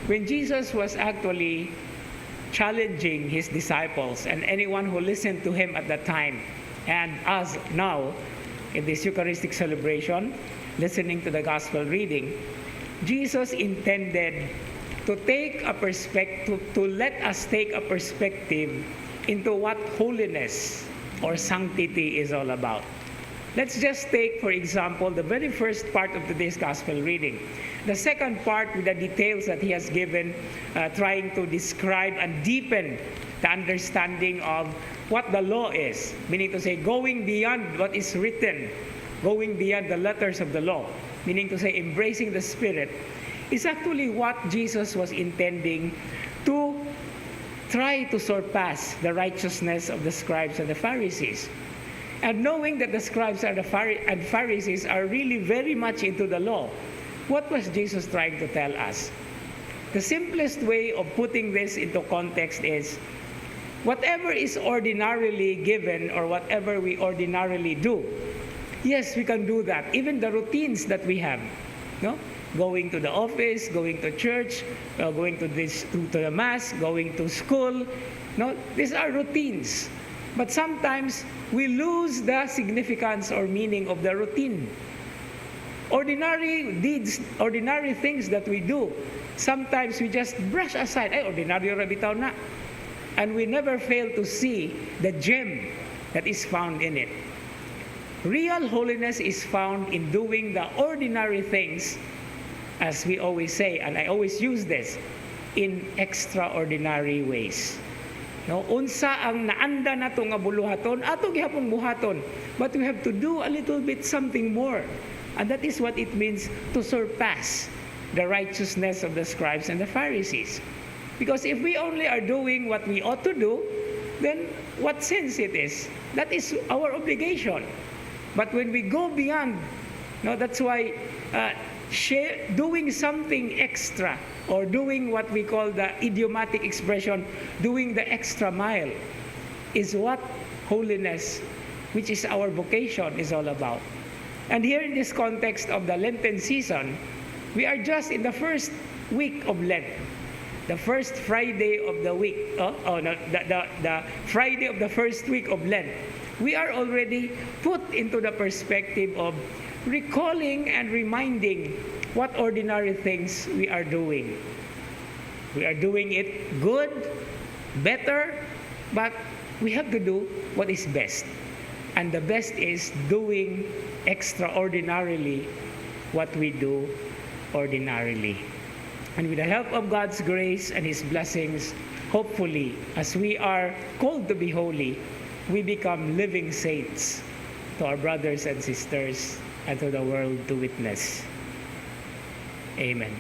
when Jesus was actually challenging his disciples and anyone who listened to him at that time, and us now in this Eucharistic celebration, listening to the gospel reading, Jesus intended to take a perspective, to let us take a perspective into what holiness or sanctity is all about. Let's just take, for example, the very first part of today's gospel reading. The second part, with the details that he has given, trying to describe and deepen the understanding of what the law is, meaning to say, going beyond what is written, going beyond the letters of the law, meaning to say, embracing the Spirit, is actually what Jesus was intending to try to surpass the righteousness of the scribes and the Pharisees. And knowing that the scribes and Pharisees are really very much into the law, what was Jesus trying to tell us? The simplest way of putting this into context is, whatever is ordinarily given or whatever we ordinarily do, yes, we can do that. Even the routines that we have, no? Going to the office, going to church, going to the mass, going to school, no? These are routines. But sometimes we lose the significance or meaning of the routine. Ordinary deeds, ordinary things that we do, sometimes we just brush aside. Ay, ordinaryo ra bitaw na. And we never fail to see the gem that is found in it. Real holiness is found in doing the ordinary things, as we always say, and I always use this, in extraordinary ways. No, unsa ang naanda nato nga buluhaton, ato gihapon buhaton, but we have to do a little bit something more. And that is what it means to surpass the righteousness of the scribes and the Pharisees. Because if we only are doing what we ought to do, then what sense it is? That is our obligation. But when we go beyond, no, that's why doing something extra, or doing what we call the idiomatic expression, doing the extra mile, is what holiness, which is our vocation, is all about. And here in this context of the Lenten season, we are just in the first week of Lent, the first Friday of the week, the Friday of the first week of Lent. We are already put into the perspective of recalling and reminding what ordinary things we are doing. We are doing it good, better, but we have to do what is best. And the best is doing extraordinarily what we do ordinarily. And with the help of God's grace and His blessings, hopefully, as we are called to be holy, we become living saints to our brothers and sisters and to the world to witness. Amen.